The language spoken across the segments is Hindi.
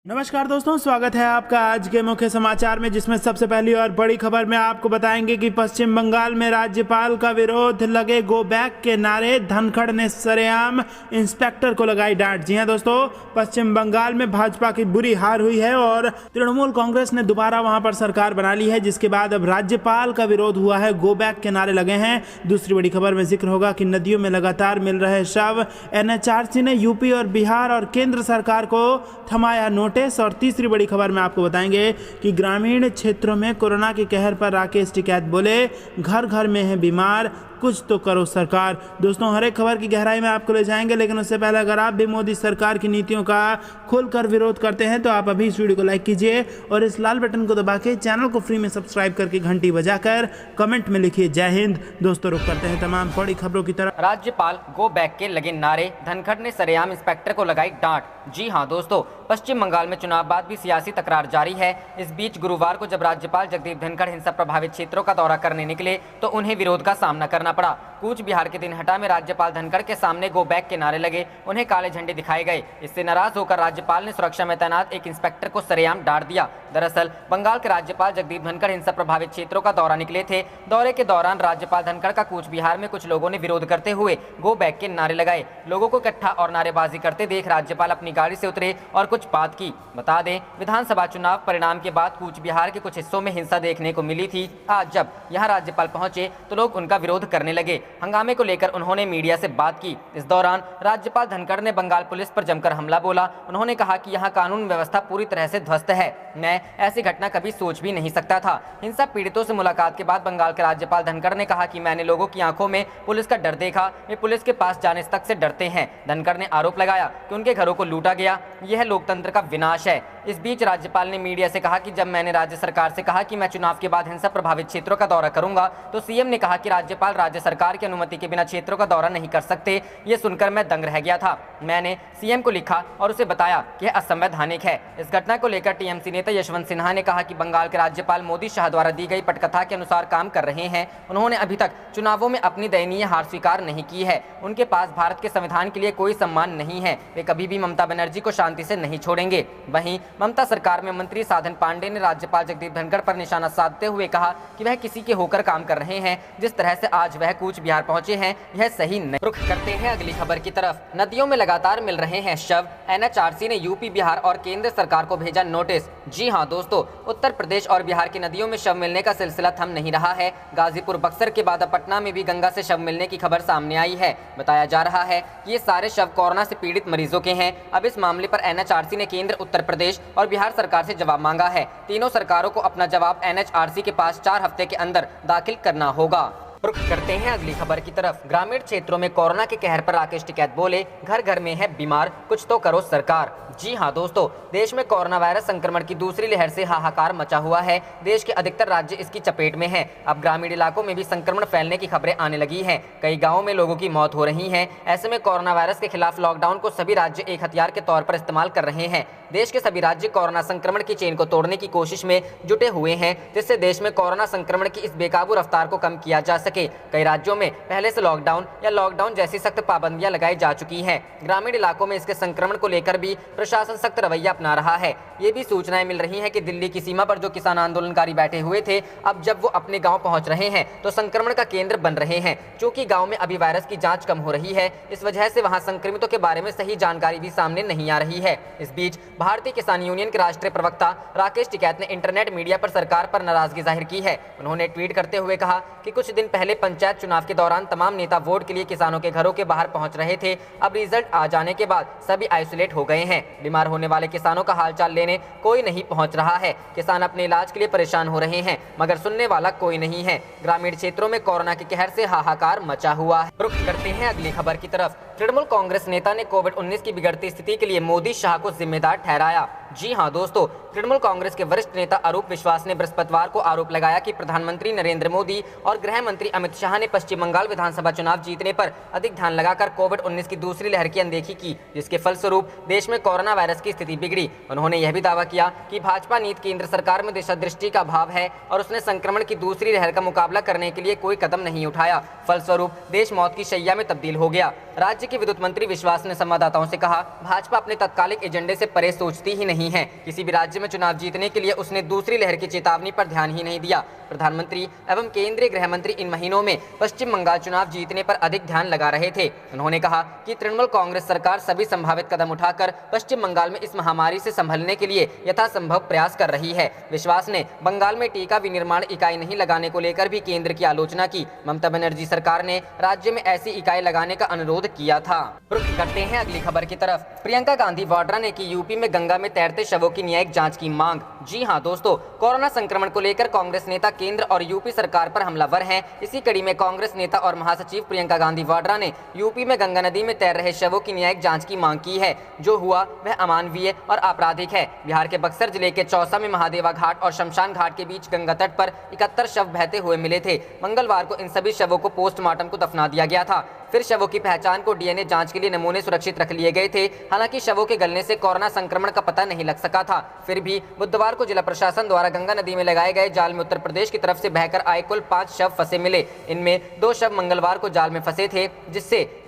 नमस्कार दोस्तों, स्वागत है आपका आज के मुख्य समाचार में, जिसमें सबसे पहली और बड़ी खबर में आपको बताएंगे कि पश्चिम बंगाल में राज्यपाल का विरोध, लगे गो बैक के नारे, धनखड़ ने सरेआम इंस्पेक्टर को लगाई डांट। जी हां दोस्तों, पश्चिम बंगाल में भाजपा की बुरी हार हुई है और तृणमूल कांग्रेस ने दोबारा वहां पर सरकार बना ली है, जिसके बाद अब राज्यपाल का विरोध हुआ है, गो बैक के नारे लगे हैं। दूसरी बड़ी खबर में जिक्र होगा कि नदियों में लगातार मिल रहे शव, एनएचआरसी ने यूपी और बिहार और केंद्र सरकार को थमाया नोटिस। और तीसरी बड़ी खबर में आपको बताएंगे कि ग्रामीण क्षेत्रों में कोरोना के कहर पर राकेश टिकैत बोले, घर घर में है बीमार, कुछ तो करो सरकार। दोस्तों, हर एक खबर की गहराई में आपको ले जाएंगे, लेकिन उससे पहले अगर आप भी मोदी सरकार की नीतियों का खुलकर विरोध करते हैं तो आप अभी इस वीडियो को लाइक कीजिए और इस लाल बटन को दबा के चैनल को फ्री में सब्सक्राइब करके घंटी बजाकर कमेंट में लिखिए जय हिंद। दोस्तों, रुक करते हैं तमाम बड़ी खबरों की तरफ। राज्यपाल गो बैक के लगे नारे, धनखड़ ने सरेआम इंस्पेक्टर को लगाई डांट। जी हां दोस्तों, पश्चिम बंगाल में चुनाव बाद भी सियासी तकरार जारी है। इस बीच गुरुवार को जब राज्यपाल जगदीप धनखड़ हिंसा प्रभावित क्षेत्रों का दौरा करने निकले तो उन्हें विरोध का सामना करना पड़ा। कूच बिहार के दिनहटा में राज्यपाल धनखड़ के सामने गो बैक के नारे लगे, उन्हें काले झंडे दिखाए गए। इससे नाराज होकर राज्यपाल ने सुरक्षा में तैनात एक इंस्पेक्टर को सरेआम डांट दिया। दरअसल बंगाल के राज्यपाल जगदीप धनखड़ हिंसा प्रभावित क्षेत्रों का दौरा निकले थे। दौरे के दौरान राज्यपाल धनखड़ का कूच बिहार में कुछ लोगों ने विरोध करते हुए गो बैक के नारे लगाए। लोगों को इकट्ठा और नारेबाजी करते देख राज्यपाल अपनी गाड़ी से उतरे और कुछ बात की। बता दें, विधानसभा चुनाव परिणाम के बाद कूच बिहार के कुछ हिस्सों में हिंसा देखने को मिली थी। आज जब यहाँ राज्यपाल पहुंचे तो लोग उनका विरोध करने लगे। हंगामे को लेकर उन्होंने मीडिया से बात की। इस दौरान राज्यपाल धनखड़ ने बंगाल पुलिस पर जमकर हमला बोला। उन्होंने कहा कि यहाँ कानून व्यवस्था पूरी तरह से ध्वस्त है, मैं ऐसी घटना कभी सोच भी नहीं सकता था। हिंसा पीड़ितों से मुलाकात के बाद बंगाल के राज्यपाल धनखड़ ने कहा कि मैंने लोगों की आंखों में पुलिस का डर देखा, वे पुलिस के पास जाने तक से डरते हैं। धनखड़ ने आरोप लगाया कि उनके घरों को लूटा गया, यह लोकतंत्र का विनाश है। इस बीच राज्यपाल ने मीडिया से कहा कि जब मैंने राज्य सरकार से कहा कि मैं चुनाव के बाद हिंसा प्रभावित क्षेत्रों का दौरा करूंगा तो सीएम ने कहा कि राज्यपाल राज्य सरकार की अनुमति के बिना क्षेत्रों का दौरा नहीं कर सकते। ये सुनकर मैं दंग रह गया था। मैंने सीएम को लिखा और उसे बताया कि यह असंवैधानिक है। इस घटना को लेकर टीएमसी नेता यशवंत सिन्हा ने कहा कि बंगाल के राज्यपाल मोदी शाह द्वारा दी गई पटकथा के अनुसार काम कर रहे हैं। उन्होंने अभी तक चुनावों में अपनी दयनीय हार स्वीकार नहीं की है। उनके पास भारत के संविधान के लिए कोई सम्मान नहीं है। वे कभी भी ममता बनर्जी को शांति से नहीं छोड़ेंगे। वहीं ममता सरकार में मंत्री साधन पांडे ने राज्यपाल जगदीप धनखड़ पर निशाना साधते हुए कहा कि वह किसी के होकर काम कर रहे हैं। जिस तरह से आज वह कूच बिहार पहुंचे हैं, यह सही नहीं। रुख करते हैं अगली खबर की तरफ। नदियों में लगातार मिल रहे हैं शव, एनएचआरसी ने यूपी, बिहार और केंद्र सरकार को भेजा नोटिस। जी हां दोस्तों, उत्तर प्रदेश और बिहार की नदियों में शव मिलने का सिलसिला थम नहीं रहा है। गाजीपुर, बक्सर के बाद अब पटना में भी गंगा से शव मिलने की खबर सामने आई है। बताया जा रहा है कि ये सारे शव कोरोना से पीड़ित मरीजों के हैं। अब इस मामले पर एनएचआरसी ने केंद्र, उत्तर प्रदेश और बिहार सरकार से जवाब मांगा है। तीनों सरकारों को अपना जवाब एनएचआरसी के पास 4 हफ्ते के अंदर दाखिल करना होगा। रुख करते हैं अगली खबर की तरफ। ग्रामीण क्षेत्रों में कोरोना के कहर पर राकेश टिकैत बोले, घर घर में है बीमार, कुछ तो करो सरकार। जी हां दोस्तों, देश में कोरोना वायरस संक्रमण की दूसरी लहर से हाहाकार मचा हुआ है। देश के अधिकतर राज्य इसकी चपेट में हैं। अब ग्रामीण इलाकों में भी संक्रमण फैलने की खबरें आने लगी हैं। कई गाँवों में लोगों की मौत हो रही है। ऐसे में कोरोना वायरस के खिलाफ लॉकडाउन को सभी राज्य एक हथियार के तौर पर इस्तेमाल कर रहे हैं। देश के सभी राज्य कोरोना संक्रमण की चेन को तोड़ने की कोशिश में जुटे हुए हैं, जिससे देश में कोरोना संक्रमण की इस बेकाबू रफ्तार को कम किया जा सके। कई राज्यों में पहले से लॉकडाउन या लॉकडाउन जैसी सख्त पाबंदियां लगाई जा चुकी हैं। ग्रामीण इलाकों में इसके संक्रमण को लेकर भी प्रशासन सख्त रवैया अपना रहा है। ये भी सूचनाएं मिल रही हैं कि दिल्ली की सीमा पर जो किसान आंदोलनकारी बैठे हुए थे, अब जब वो अपने गांव पहुंच रहे हैं तो संक्रमण का केंद्र बन रहे हैं। चूंकि गांव में अभी वायरस की जांच कम हो रही है, इस वजह से वहां संक्रमितों के बारे में सही जानकारी भी सामने नहीं आ रही है। इस बीच भारतीय किसान यूनियन के राष्ट्रीय प्रवक्ता राकेश टिकैत ने इंटरनेट मीडिया पर सरकार पर नाराजगी जाहिर की है। उन्होंने ट्वीट करते हुए कहा कि कुछ दिन पहले पंचायत चुनाव के दौरान तमाम नेता वोट के लिए किसानों के घरों के बाहर पहुंच रहे थे। अब रिजल्ट आ जाने के बाद सभी आइसोलेट हो गए हैं। बीमार होने वाले किसानों का हालचाल लेने कोई नहीं पहुंच रहा है। किसान अपने इलाज के लिए परेशान हो रहे हैं, मगर सुनने वाला कोई नहीं है। ग्रामीण क्षेत्रों में कोरोना के कहर से हाहाकार मचा हुआ है। रुख करते हैं अगली खबर की तरफ। तृणमूल कांग्रेस नेता ने कोविड-19 की बिगड़ती स्थिति के लिए मोदी शाह को जिम्मेदार ठहराया। जी हां दोस्तों, तृणमूल कांग्रेस के वरिष्ठ नेता अरूप विश्वास ने बृहस्पतिवार को आरोप लगाया कि प्रधानमंत्री नरेंद्र मोदी और गृह मंत्री अमित शाह ने पश्चिम बंगाल विधानसभा चुनाव जीतने पर अधिक ध्यान लगाकर कोविड-19 की दूसरी लहर की अनदेखी की, जिसके फलस्वरूप देश में कोरोना वायरस की स्थिति बिगड़ी। उन्होंने यह भी दावा किया कि भाजपा नीति केंद्र सरकार में दिशा दृष्टि का अभाव है और उसने संक्रमण की दूसरी लहर का मुकाबला करने के लिए कोई कदम नहीं उठाया। फलस्वरूप देश मौत की शैया में तब्दील हो गया। राज्य के विद्युत मंत्री विश्वास ने संवाददाताओं से कहा, भाजपा अपने तत्कालिक एजेंडे से परे सोचती ही नहीं नहीं है। किसी भी राज्य में चुनाव जीतने के लिए उसने दूसरी लहर की चेतावनी पर ध्यान ही नहीं दिया। प्रधानमंत्री एवं केंद्रीय गृह मंत्री इन महीनों में पश्चिम बंगाल चुनाव जीतने पर अधिक ध्यान लगा रहे थे। उन्होंने कहा कि तृणमूल कांग्रेस सरकार सभी संभावित कदम उठाकर पश्चिम बंगाल में इस महामारी से संभलने के लिए यथासंभव प्रयास कर रही है। विश्वास ने बंगाल में टीका विनिर्माण इकाई नहीं लगाने को लेकर भी केंद्र की आलोचना की। ममता बनर्जी सरकार ने राज्य में ऐसी इकाई लगाने का अनुरोध किया था। रुख करते हैं अगली खबर की तरफ। प्रियंका गांधी वाड्रा ने की यूपी में गंगा में तैरते शवों की न्यायिक जांच की मांग। जी हां दोस्तों, कोरोना संक्रमण को लेकर कांग्रेस नेता केंद्र और यूपी सरकार पर हमलावर हैं। इसी कड़ी में कांग्रेस नेता और महासचिव प्रियंका गांधी वाड्रा ने यूपी में गंगा नदी में तैर रहे शवों की न्यायिक जांच की मांग की है। जो हुआ वह अमानवीय और आपराधिक है। बिहार के बक्सर जिले के चौसा में महादेवा घाट और शमशान घाट के बीच गंगा तट पर 71 शव बहते हुए मिले थे। मंगलवार को इन सभी शवों को पोस्टमार्टम को दफना दिया गया था। फिर शवों की पहचान को डीएनए जांच के लिए नमूने सुरक्षित रख लिए गए थे। हालांकि शवों के गलने से कोरोना संक्रमण का पता नहीं लग सका था। फिर भी बुधवार को जिला प्रशासन द्वारा गंगा नदी में लगाए गए जाल में उत्तर प्रदेश की तरफ से बहकर आए कुल 5 शव फंसे मिले। इनमें 2 शव मंगलवार को जाल में फंसे थे,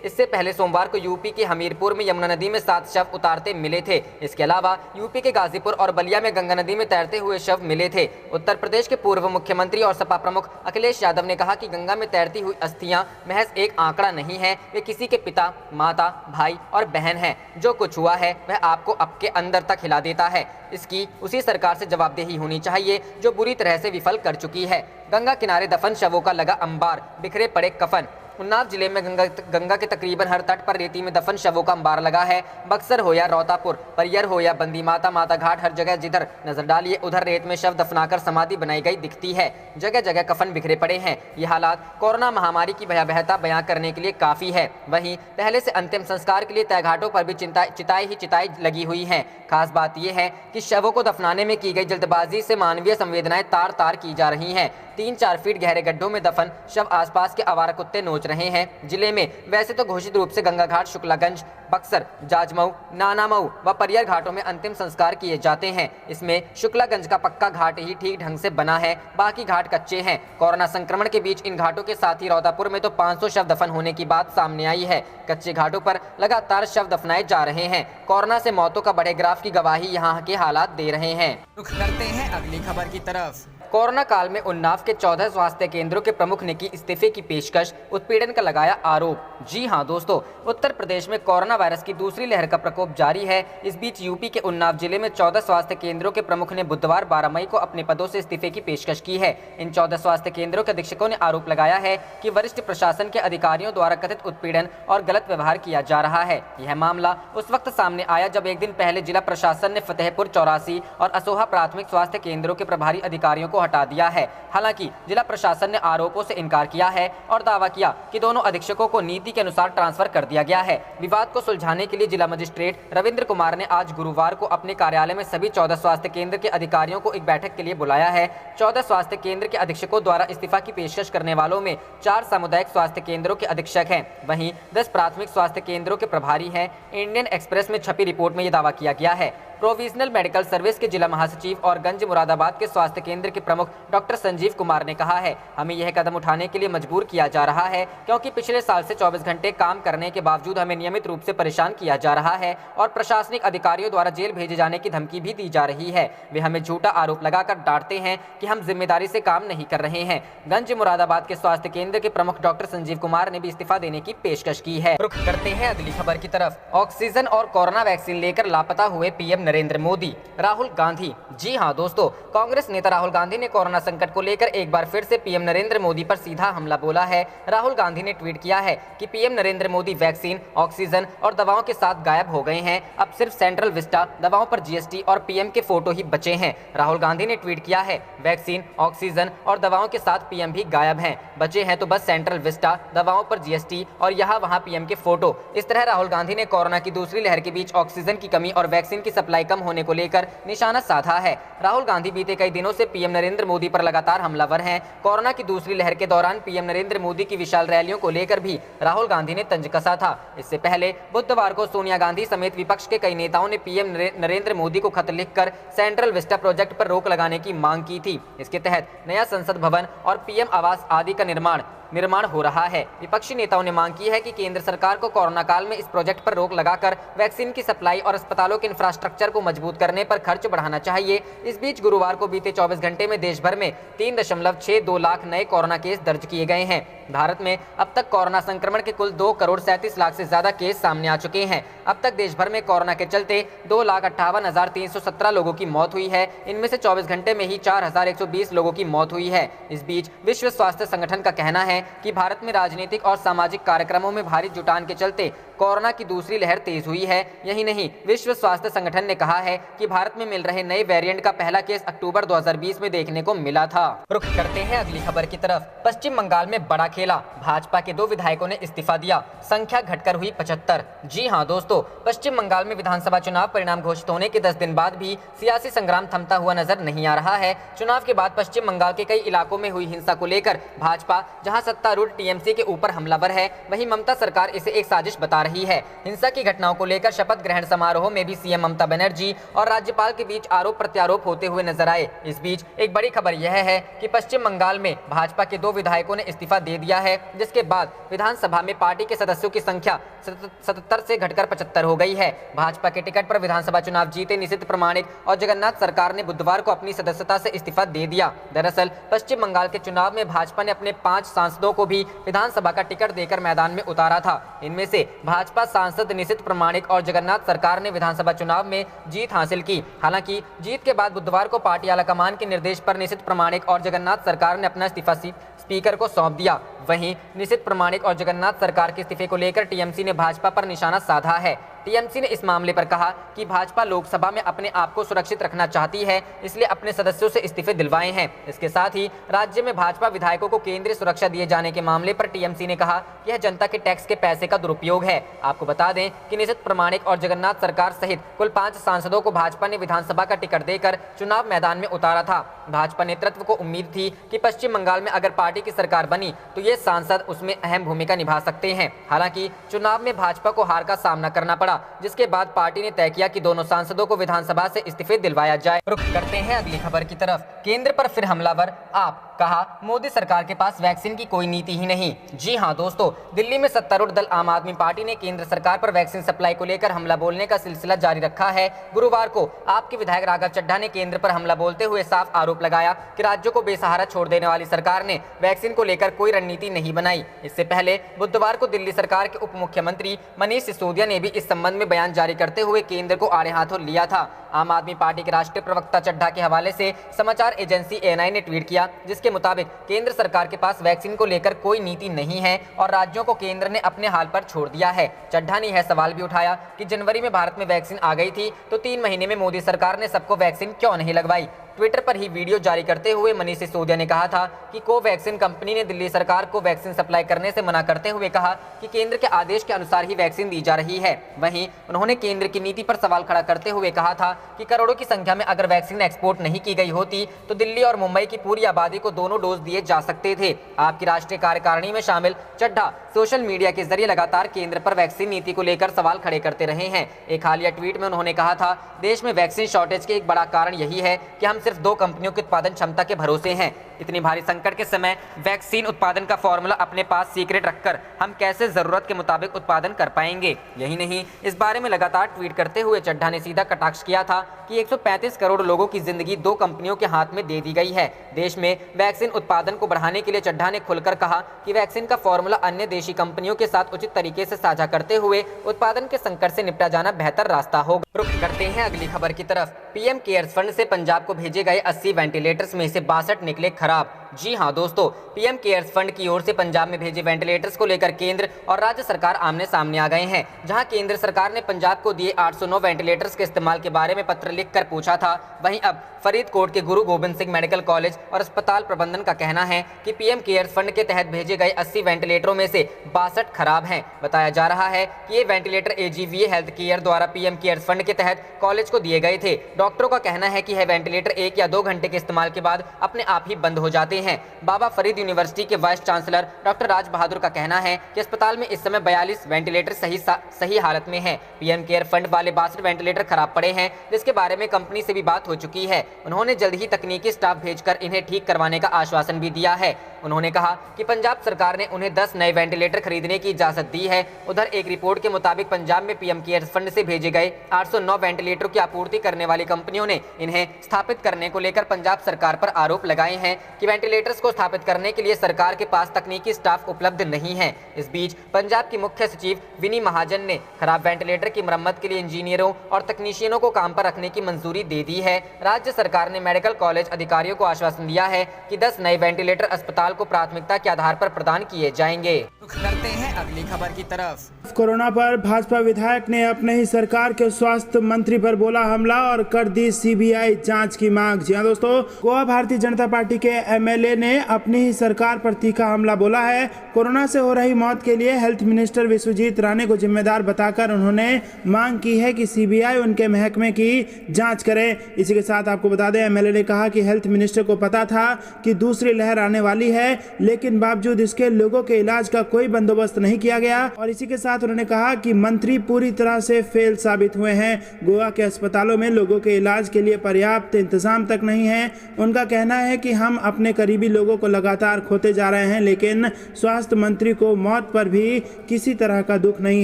इससे पहले सोमवार को यूपी के हमीरपुर में यमुना नदी में 7 शव उतारते मिले थे। इसके अलावा यूपी के गाजीपुर और बलिया में गंगा नदी में तैरते हुए शव मिले थे। उत्तर प्रदेश के पूर्व मुख्यमंत्री और सपा प्रमुख अखिलेश यादव ने कहा कि गंगा में तैरती हुई अस्थियां महज एक आंकड़ा नहीं है, वे किसी के पिता, माता, भाई और बहन हैं। जो कुछ हुआ है वह आपको आपके अंदर तक हिला देता है। इसकी उसी सरकार से जवाबदेही होनी चाहिए जो बुरी तरह से विफल कर चुकी है। गंगा किनारे दफन शवों का लगा अंबार, बिखरे पड़े कफन। उन्नाव जिले में गंगा के तकरीबन हर तट पर रेती में दफन शवों का अंबार लगा है। बक्सर हो या रोहतापुर, परियर हो या बंदी माता, माता घाट, हर जगह जिधर नजर डालिए उधर रेत में शव दफनाकर समाधि बनाई गई दिखती है। जगह जगह कफन बिखरे पड़े हैं। ये हालात कोरोना महामारी की भयावहता बयां करने के लिए काफी है। वहीं पहले से अंतिम संस्कार के लिए तय घाटों पर भी चिताई लगी हुई है। खास बात यह है कि शवों को दफनाने में की गई जल्दबाजी से मानवीय संवेदनाएं तार तार की जा रही हैं। 3-4 फीट गहरे गड्ढों में दफन शव आसपास के आवारा कुत्ते नोच रहे हैं। जिले में वैसे तो घोषित रूप से गंगा घाट, शुक्लागंज, बक्सर, जाजमऊ, नानामऊ व परियर घाटों में अंतिम संस्कार किए जाते हैं। इसमें शुक्लागंज का पक्का घाट ही ठीक ढंग से बना है, बाकी घाट कच्चे हैं। कोरोना संक्रमण के बीच इन घाटों के साथ ही रोहतापुर में तो 500 शव दफन होने की बात सामने आई है। कच्चे घाटों पर लगातार शव दफनाए जा रहे हैं। कोरोना से मौतों का बड़े ग्राफ की गवाही यहाँ के हालात दे रहे हैं। रुख करते हैं अगली खबर की तरफ। कोरोना काल में उन्नाव के 14 स्वास्थ्य केंद्रों के प्रमुख ने की इस्तीफे की पेशकश, उत्पीड़न का लगाया आरोप। जी हां दोस्तों, उत्तर प्रदेश में कोरोना वायरस की दूसरी लहर का प्रकोप जारी है। इस बीच यूपी के उन्नाव जिले में 14 स्वास्थ्य केंद्रों के प्रमुख ने बुधवार 12 मई को अपने पदों से इस्तीफे की पेशकश की है। इन 14 स्वास्थ्य केंद्रों के अधीक्षकों ने आरोप लगाया है कि वरिष्ठ प्रशासन के अधिकारियों द्वारा कथित उत्पीड़न और गलत व्यवहार किया जा रहा है। यह मामला उस वक्त सामने आया जब एक दिन पहले जिला प्रशासन ने फतेहपुर, चौरासी और असोहा प्राथमिक स्वास्थ्य केंद्रों के प्रभारी अधिकारियों को हटा दिया है। हालांकि जिला प्रशासन ने आरोपों से इनकार किया है और दावा किया कि दोनों अधीक्षकों को नीति के अनुसार ट्रांसफर कर दिया गया है। विवाद को सुलझाने के लिए जिला मजिस्ट्रेट रविंद्र कुमार ने आज गुरुवार को अपने कार्यालय में सभी 14 स्वास्थ्य केंद्र के अधिकारियों को एक बैठक के लिए बुलाया है। 14 स्वास्थ्य केंद्र के अधीक्षकों द्वारा इस्तीफा की पेशकश करने वालों में 4 सामुदायिक स्वास्थ्य केंद्रों के अधीक्षक हैं, वहीं 10 प्राथमिक स्वास्थ्य केंद्रों के प्रभारी हैं। इंडियन एक्सप्रेस में छपी रिपोर्ट में यह दावा किया गया है। प्रोविजनल मेडिकल सर्विस के जिला महासचिव और गंज मुरादाबाद के स्वास्थ्य केंद्र के प्रमुख डॉक्टर संजीव कुमार ने कहा है, हमें यह कदम उठाने के लिए मजबूर किया जा रहा है क्योंकि पिछले साल से 24 घंटे काम करने के बावजूद हमें नियमित रूप से परेशान किया जा रहा है और प्रशासनिक अधिकारियों द्वारा जेल भेजे जाने की धमकी भी दी जा रही है। वे हमें झूठा आरोप लगाकर डांटते हैं कि हम जिम्मेदारी से काम नहीं कर रहे हैं। गंज मुरादाबाद के स्वास्थ्य केंद्र के प्रमुख डॉक्टर संजीव कुमार ने भी इस्तीफा देने की पेशकश की है। रुख करते हैं अगली खबर की तरफ। ऑक्सीजन और कोरोना वैक्सीन लेकर लापता हुए पीएम नरेंद्र मोदी, राहुल गांधी। जी हां दोस्तों, कांग्रेस नेता राहुल गांधी ने कोरोना संकट को लेकर एक बार फिर से पीएम नरेंद्र मोदी पर सीधा हमला बोला है। राहुल गांधी ने ट्वीट किया है कि PM Narendra Modi vaccine, oxygen और दवाओं के साथ गायब हो गए हैं। अब सिर्फ सेंट्रल विस्टा, दवाओं पर जीएसटी और पीएम के फोटो ही बचे हैं। राहुल गांधी ने ट्वीट किया है, वैक्सीन, ऑक्सीजन और दवाओं के साथ पीएम भी गायब हैं, बचे हैं तो बस सेंट्रल विस्टा, दवाओं पर जीएसटी और यहाँ वहाँ पीएम के फोटो। इस तरह राहुल गांधी ने कोरोना की दूसरी लहर के बीच ऑक्सीजन की कमी और वैक्सीन की सप्लाई कम होने को लेकर निशाना साधा है। राहुल गांधी बीते कई दिनों से पीएम नरेंद्र मोदी पर लगातार हमलावर हैं। कोरोना की दूसरी लहर के दौरान पीएम नरेंद्र मोदी की विशाल रैलियों को लेकर भी राहुल गांधी ने तंज कसा था। इससे पहले बुधवार को सोनिया गांधी समेत विपक्ष के कई नेताओं ने पीएम नरेंद्र मोदी को खत लिखकर सेंट्रल विस्टा प्रोजेक्ट पर रोक लगाने की मांग की थी। इसके तहत नया संसद भवन और पीएम आवास आदि का निर्माण निर्माण हो रहा है। विपक्षी नेताओं ने मांग की है कि केंद्र सरकार को कोरोना काल में इस प्रोजेक्ट पर रोक लगाकर वैक्सीन की सप्लाई और अस्पतालों के इंफ्रास्ट्रक्चर को मजबूत करने पर खर्च बढ़ाना चाहिए। इस बीच गुरुवार को बीते 24 घंटे में देश भर में 3.62 लाख नए कोरोना केस दर्ज किए गए हैं। भारत में अब तक कोरोना संक्रमण के कुल 2,37,00,000 से ज्यादा केस सामने आ चुके हैं। अब तक देश भर में कोरोना के चलते 2,58,317 लोगों की मौत हुई है। इनमें से 24 घंटे में ही 4,120 लोगों की मौत हुई है। इस बीच विश्व स्वास्थ्य संगठन का कहना है कि भारत में राजनीतिक और सामाजिक कार्यक्रमों में भारी जुटान के चलते कोरोना की दूसरी लहर तेज हुई है। यही नहीं, विश्व स्वास्थ्य संगठन ने कहा है कि भारत में मिल रहे नए वेरिएंट का पहला केस अक्टूबर 2020 में देखने को मिला था। रुख करते हैं अगली खबर की तरफ। पश्चिम बंगाल में बड़ा खेला, भाजपा के 2 विधायकों ने इस्तीफा दिया, संख्या घटकर हुई 75। जी हां दोस्तों, पश्चिम बंगाल में विधानसभा चुनाव परिणाम घोषित होने के 10 दिन बाद भी सियासी संग्राम थमता हुआ नजर नहीं आ रहा है। चुनाव के बाद पश्चिम बंगाल के कई इलाकों में हुई हिंसा को लेकर भाजपा जहां सत्तारूढ़ टीएमसी के ऊपर हमलावर है, वहीं ममता सरकार इसे एक साजिश बता रही है। हिंसा की घटनाओं को लेकर शपथ ग्रहण समारोह में भी सीएम ममता बनर्जी और राज्यपाल के बीच आरोप प्रत्यारोप होते हुए नजर आए। इस बीच एक बड़ी खबर यह है कि पश्चिम बंगाल में भाजपा के 2 विधायकों ने इस्तीफा दे दिया है, जिसके बाद विधानसभा में पार्टी के सदस्यों की संख्या 77 से घटकर 75 हो गई है। भाजपा के टिकट पर विधानसभा चुनाव जीते निशित प्रामाणिक और जगन्नाथ सरकार ने बुधवार को अपनी सदस्यता से इस्तीफा दे दिया। दरअसल पश्चिम बंगाल के चुनाव में भाजपा ने अपने 5 सांसदों को भी विधानसभा का टिकट देकर मैदान में उतारा था। इनमें से भाजपा सांसद निशित प्रामाणिक और जगन्नाथ सरकार ने विधानसभा चुनाव में जीत हासिल की। हालांकि जीत के बाद बुधवार को पार्टी आलाकमान के निर्देश पर निशित प्रामाणिक और जगन्नाथ सरकार ने अपना इस्तीफा स्पीकर को सौंप दिया। वहीं निशित प्रामाणिक और जगन्नाथ सरकार के इस्तीफे को लेकर टीएमसी ने भाजपा पर निशाना साधा है। टीएमसी ने इस मामले पर कहा कि भाजपा लोकसभा में अपने आप को सुरक्षित रखना चाहती है, इसलिए अपने सदस्यों से इस्तीफे दिलवाए हैं। इसके साथ ही राज्य में भाजपा विधायकों को केंद्रीय सुरक्षा दिए जाने के मामले पर टीएमसी ने कहा कि यह जनता के टैक्स के पैसे का दुरुपयोग है। आपको बता दें कि निशित प्रामाणिक और जगन्नाथ सरकार सहित कुल 5 सांसदों को भाजपा ने विधानसभा का टिकट देकर चुनाव मैदान में उतारा था। भाजपा नेतृत्व को उम्मीद थी कि पश्चिम बंगाल में अगर पार्टी की सरकार बनी तो ये सांसद उसमें अहम भूमिका निभा सकते हैं। हालांकि चुनाव में भाजपा को हार का सामना करना पड़ा, जिसके बाद पार्टी ने तय किया कि दोनों सांसदों को विधानसभा से इस्तीफे दिलवाया जाए। रुख करते हैं अगली खबर की तरफ। केंद्र पर फिर हमलावर आप, कहा मोदी सरकार के पास वैक्सीन की कोई नीति ही नहीं। जी हां दोस्तों, दिल्ली में सत्तारूढ़ दल आम आदमी पार्टी ने केंद्र सरकार पर वैक्सीन सप्लाई को लेकर हमला बोलने का सिलसिला जारी रखा है। गुरुवार को आपके विधायक राघव चड्ढा ने केंद्र पर हमला बोलते हुए साफ आरोप लगाया कि राज्यों को बेसहारा छोड़ देने वाली सरकार ने वैक्सीन को लेकर कोई रणनीति नहीं बनाई। इससे पहले बुधवार को दिल्ली सरकार के उप मुख्यमंत्री मनीष सिसोदिया ने भी इस संबंध में बयान जारी करते हुए केंद्र को आड़े हाथों लिया था। आम आदमी पार्टी के राष्ट्रीय प्रवक्ता चड्ढा के हवाले से समाचार एजेंसी एएनआई ने ट्वीट किया, जिसके मुताबिक केंद्र सरकार के पास वैक्सीन को लेकर कोई नीति नहीं है और राज्यों को केंद्र ने अपने हाल पर छोड़ दिया है। चड्ढा ने यह सवाल भी उठाया कि जनवरी में भारत में वैक्सीन आ गई थी तो 3 महीने में मोदी सरकार ने सबको वैक्सीन क्यों नहीं लगवाई। ट्विटर पर ही वीडियो जारी करते हुए मनीष सिसोदिया ने कहा था कि कोवैक्सीन कंपनी ने दिल्ली सरकार को वैक्सीन सप्लाई करने से मना करते हुए कहा कि केंद्र के आदेश के अनुसार ही वैक्सीन दी जा रही है। वहीं उन्होंने केंद्र की नीति पर सवाल खड़ा करते हुए कहा था कि करोड़ों की संख्या में अगर वैक्सीन एक्सपोर्ट नहीं की गई होती तो दिल्ली और मुंबई की पूरी आबादी को दोनों डोज दिए जा सकते थे। आपकी राष्ट्रीय कार्यकारिणी में शामिल चड्ढा सोशल मीडिया के जरिए लगातार केंद्र पर वैक्सीन नीति को लेकर सवाल खड़े करते रहे हैं। एक हालिया ट्वीट में उन्होंने कहा था, देश में वैक्सीन शॉर्टेज के एक बड़ा कारण यही है कि हम सिर्फ 2 कंपनियों की उत्पादन क्षमता के भरोसे हैं। इतनी भारी संकट के समय वैक्सीन उत्पादन का फॉर्मूला अपने पास सीक्रेट रखकर हम कैसे जरूरत के मुताबिक उत्पादन कर पाएंगे। यही नहीं, इस बारे में लगातार ट्वीट करते हुए चड्ढा ने सीधा कटाक्ष किया था कि 135 करोड़ लोगों की जिंदगी 2 कंपनियों के हाथ में दे दी गई है। देश में वैक्सीन उत्पादन को बढ़ाने के लिए चड्ढा ने खुलकर कहा कि वैक्सीन का फॉर्मूला अन्य देशी कंपनियों के साथ उचित तरीके से साझा करते हुए उत्पादन के संकट से निपटा जाना बेहतर रास्ता होगा। रुख करते हैं अगली खबर की तरफ। पीएम केयर्स फंड से पंजाब को भेजे गए 80 वेंटिलेटर्स में से 62 निकले खराब। जी हां दोस्तों, पीएम केयर्स फंड की ओर से पंजाब में भेजे वेंटिलेटर्स को लेकर केंद्र और राज्य सरकार आमने सामने आ गए हैं। जहां केंद्र सरकार ने पंजाब को दिए 809 वेंटिलेटर्स के इस्तेमाल के बारे में पत्र लिखकर पूछा था, वहीं अब फरीदकोट के गुरु गोबिंद सिंह मेडिकल कॉलेज और अस्पताल प्रबंधन का कहना है कि पीएम केयर्स फंड के तहत भेजे गए 80 वेंटिलेटरों में से 62 खराब हैं। बताया जा रहा है कि ये वेंटिलेटर एजीवीए हेल्थ केयर द्वारा पीएम केयर्स फंड के तहत कॉलेज को दिए गए थे। डॉक्टरों का कहना है कि यह वेंटिलेटर 1 या 2 घंटे के इस्तेमाल के बाद अपने आप ही बंद हो जाते हैं। बाबा फरीद यूनिवर्सिटी के vice chancellor doctor Raj Bahadur का कहना है कि अस्पताल में इस समय 42 वेंटिलेटर सही हालत में हैं। पीएम केयर फंड वाले 62 वेंटिलेटर खराब पड़े हैं, जिसके बारे में कंपनी से भी बात हो चुकी है। उन्होंने जल्द ही तकनीकी स्टाफ भेजकर इन्हें ठीक करवाने का आश्वासन भी दिया है। उन्होंने कहा कि पंजाब सरकार ने उन्हें 10 नए वेंटिलेटर खरीदने की इजाजत दी है। उधर एक रिपोर्ट के मुताबिक पंजाब में पीएम केयर फंड से भेजे गए 809 वेंटिलेटरों की आपूर्ति करने वाली कंपनियों ने इन्हें स्थापित करने को लेकर पंजाब सरकार पर आरोप लगाए हैं कि वेंटिलेटर्स को स्थापित करने के लिए सरकार के पास तकनीकी स्टाफ उपलब्ध नहीं है। इस बीच पंजाब की मुख्य सचिव विनी महाजन ने खराब वेंटिलेटर की मरम्मत के लिए इंजीनियरों और तकनीशियनों को काम पर रखने की मंजूरी दे दी है। राज्य सरकार ने मेडिकल कॉलेज अधिकारियों को आश्वासन दिया है कि 10 नए वेंटिलेटर अस्पताल को प्राथमिकता के आधार पर प्रदान किए जाएंगे। करते हैं अगली खबर की तरफ। कोरोना पर भाजपा विधायक ने अपने ही सरकार के स्वास्थ्य मंत्री पर बोला हमला और कर दी सीबीआई जांच की मांग। जी हां दोस्तों, गोवा भारतीय जनता पार्टी के एमएलए ने अपनी ही सरकार पर तीखा हमला बोला है। कोरोना से हो रही मौत के लिए हेल्थ मिनिस्टर विश्वजीत राणे को जिम्मेदार बताकर उन्होंने मांग की है कि सीबीआई उनके महकमे की जाँच करे। इसी के साथ आपको बता दें, एमएलए ने कहा कि हेल्थ मिनिस्टर को पता था कि दूसरी लहर आने वाली है, लेकिन बावजूद इसके लोगों के इलाज का कोई बंदोबस्त नहीं किया गया। और इसी के साथ उन्होंने कहा कि मंत्री पूरी तरह से फेल साबित हुए हैं। गोवा के अस्पतालों में लोगों के इलाज के लिए पर्याप्त इंतजाम तक नहीं है। उनका कहना है कि हम अपने करीबी लोगों को लगातार खोते जा रहे हैं, लेकिन स्वास्थ्य मंत्री को मौत पर भी किसी तरह का दुख नहीं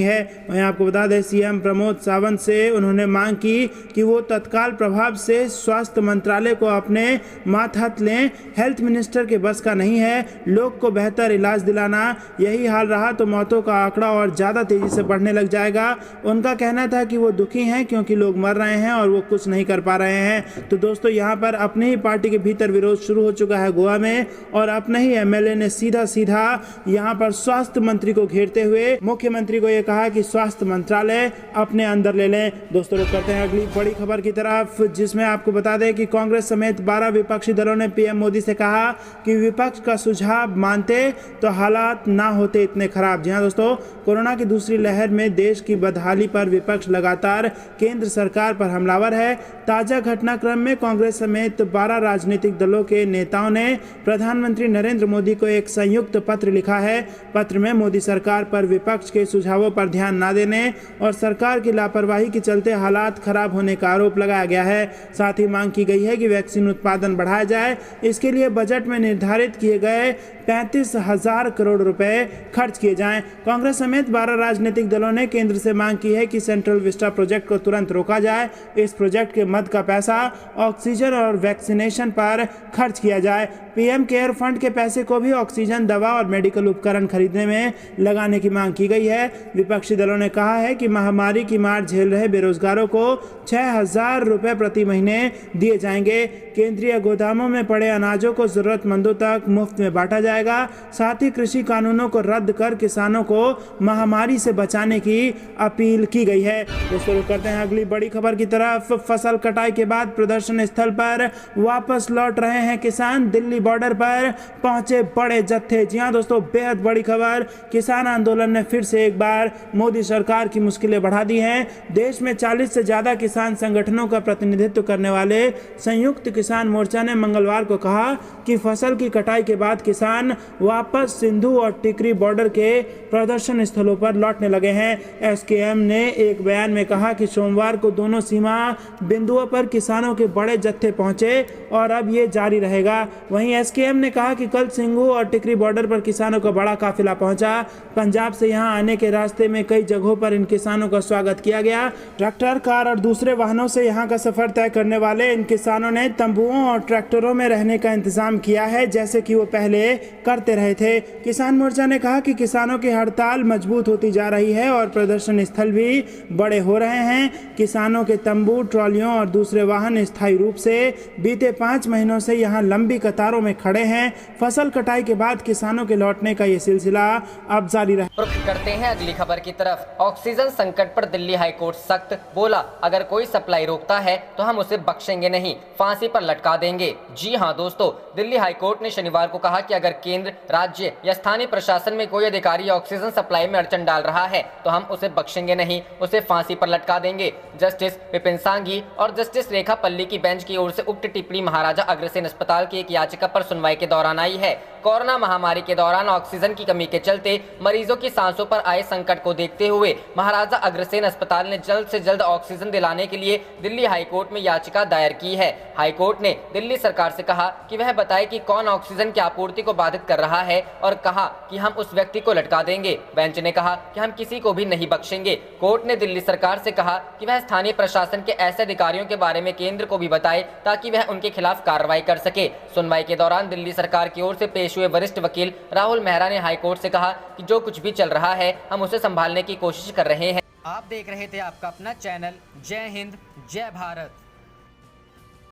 है। वहीं आपको बता दें, सीएम प्रमोद सावंत से उन्होंने मांग की कि वो तत्काल प्रभाव से स्वास्थ्य मंत्रालय को अपने मातहत लें। हेल्थ मिनिस्टर के बस का नहीं है लोग को बेहतर इलाज दिलाना। यही हाल रहा तो मौतों का आंकड़ा और ज़्यादा तेजी से बढ़ने लग जाएगा। उनका कहना था कि वो दुखी हैं क्योंकि लोग मर रहे हैं और वो कुछ नहीं कर पा रहे हैं। तो दोस्तों, यहाँ पर अपने ही पार्टी के भीतर विरोध शुरू हो चुका है गोवा में, और अपने ही एमएलए ने सीधा सीधा यहाँ पर स्वास्थ्य मंत्री को घेरते हुए मुख्यमंत्री को ये कहा कि स्वास्थ्य मंत्रालय अपने अंदर ले लें। दोस्तों, रुक करते हैं अगली बड़ी खबर की तरफ, जिसमें आपको बता दें कि कांग्रेस समेत 12 विपक्षी दलों ने पीएम मोदी से कहा कि विपक्ष का सुझाव मानते तो हालात ना होते इतने खराब। जी हाँ दोस्तों, कोरोना की दूसरी लहर में देश की बदहाली पर विपक्ष लगातार केंद्र सरकार पर हमलावर है। ताजा घटनाक्रम में कांग्रेस समेत 12 राजनीतिक दलों के नेताओं ने प्रधानमंत्री नरेंद्र मोदी को एक संयुक्त पत्र लिखा है। पत्र में मोदी सरकार पर विपक्ष के सुझावों पर ध्यान न देने और सरकार की लापरवाही के चलते हालात खराब होने का आरोप लगाया गया है। साथ ही मांग की गई है कि वैक्सीन उत्पादन बढ़ाया जाए। इसके लिए बजट में निर्धारित किए गए 35,000 करोड़ रुपए खर्च किए जाएं। कांग्रेस समेत 12 राजनीतिक दलों ने केंद्र से मांग की है कि सेंट्रल विस्टा प्रोजेक्ट को तुरंत रोका जाए। इस प्रोजेक्ट के मद का पैसा ऑक्सीजन और वैक्सीनेशन पर खर्च किया जाए। पीएम केयर फंड के पैसे को भी ऑक्सीजन, दवा और मेडिकल उपकरण खरीदने में लगाने की मांग की गई है। विपक्षी दलों ने कहा है कि महामारी की मार झेल रहे बेरोजगारों को 6,000 रुपए प्रति महीने दिए जाएंगे। केंद्रीय गोदामों में पड़े अनाजों को जरूरतमंदों तक मुफ्त में बांटा जाएगा। साथ ही कृषि कानूनों को रद्द कर किसानों को महामारी से बचाने की अपील की गई है। दोस्तों, करते हैं अगली बड़ी खबर की तरफ। फसल कटाई के बाद प्रदर्शन स्थल पर वापस लौट रहे हैं किसान। दिल्ली बॉर्डर पर पहुंचे बड़े जत्थे। जी हां दोस्तों, बेहद बड़ी खबर। किसान आंदोलन ने फिर से एक बार मोदी सरकार की मुश्किलें बढ़ा दी हैं। देश में 40 से ज्यादा किसान संगठनों का प्रतिनिधित्व करने वाले संयुक्त किसान मोर्चा ने मंगलवार को कहा कि फसल की कटाई के बाद किसान वापस सिंधु और टिकरी बॉर्डर के प्रदर्शन स्थलों पर लौटने लगे हैं। एसकेएम ने एक बयान में कहा कि सोमवार को दोनों सीमा बिंदुओं पर किसानों के बड़े जत्थे पहुंचे और अब ये जारी रहेगा। वहीं एसकेएम ने कहा कि कल सिंघू और टिकरी बॉर्डर पर किसानों का बड़ा काफिला पहुंचा। पंजाब से यहां आने के रास्ते में कई जगहों पर इन किसानों का स्वागत किया गया। ट्रैक्टर, कार और दूसरे वाहनों से यहां का सफर तय करने वाले इन किसानों ने तंबुओं और ट्रैक्टरों में रहने का इंतजाम किया है, जैसे कि वो पहले करते रहे थे। किसान मोर्चा ने कहा कि किसानों की हड़ताल मजबूत होती जा रही है और प्रदर्शन स्थल भी बड़े हो रहे हैं। किसानों के तंबू, ट्रॉलियों और दूसरे वाहन स्थायी रूप से बीते 5 महीनों से यहां लंबी कतारों में खड़े हैं। फसल कटाई के बाद किसानों के लौटने का ये सिलसिला अब जारी रहे। रुख करते हैं अगली खबर की तरफ। ऑक्सीजन संकट पर दिल्ली हाईकोर्ट सख्त, बोला अगर कोई सप्लाई रोकता है तो हम उसे बख्शेंगे नहीं, फांसी पर लटका देंगे। जी हां दोस्तों, दिल्ली हाईकोर्ट ने शनिवार को कहा कि अगर केंद्र, राज्य या स्थानीय प्रशासन में कोई अधिकारी ऑक्सीजन सप्लाई में अड़चन डाल रहा है तो हम उसे बख्शेंगे नहीं, उसे फांसी पर लटका देंगे। जस्टिस विपिन सांघी और जस्टिस रेखा पल्ली की बेंच की ओर से उक्त टिप्पणी महाराजा अग्रसेन अस्पताल की एक याचिका प्रस्ताव पर सुनवाई के दौरान आई है। कोरोना महामारी के दौरान ऑक्सीजन की कमी के चलते मरीजों की सांसों पर आए संकट को देखते हुए महाराजा अग्रसेन अस्पताल ने जल्द से जल्द ऑक्सीजन दिलाने के लिए दिल्ली हाईकोर्ट में याचिका दायर की है। हाईकोर्ट ने दिल्ली सरकार से कहा कि वह बताए कि कौन ऑक्सीजन की आपूर्ति को बाधित कर रहा है और कहा कि हम उस व्यक्ति को लटका देंगे। बेंच ने कहा कि हम किसी को भी नहीं बख्शेंगे। कोर्ट ने दिल्ली सरकार से कहा कि वह स्थानीय प्रशासन के ऐसे अधिकारियों के बारे में केंद्र को भी बताए ताकि वह उनके खिलाफ कार्रवाई कर सके। सुनवाई के दौरान दिल्ली सरकार की ओर से पेश हुए वरिष्ठ वकील राहुल मेहरा ने हाईकोर्ट से कहा कि जो कुछ भी चल रहा है हम उसे संभालने की कोशिश कर रहे हैं। आप देख रहे थे आपका अपना चैनल जय हिंद जय भारत।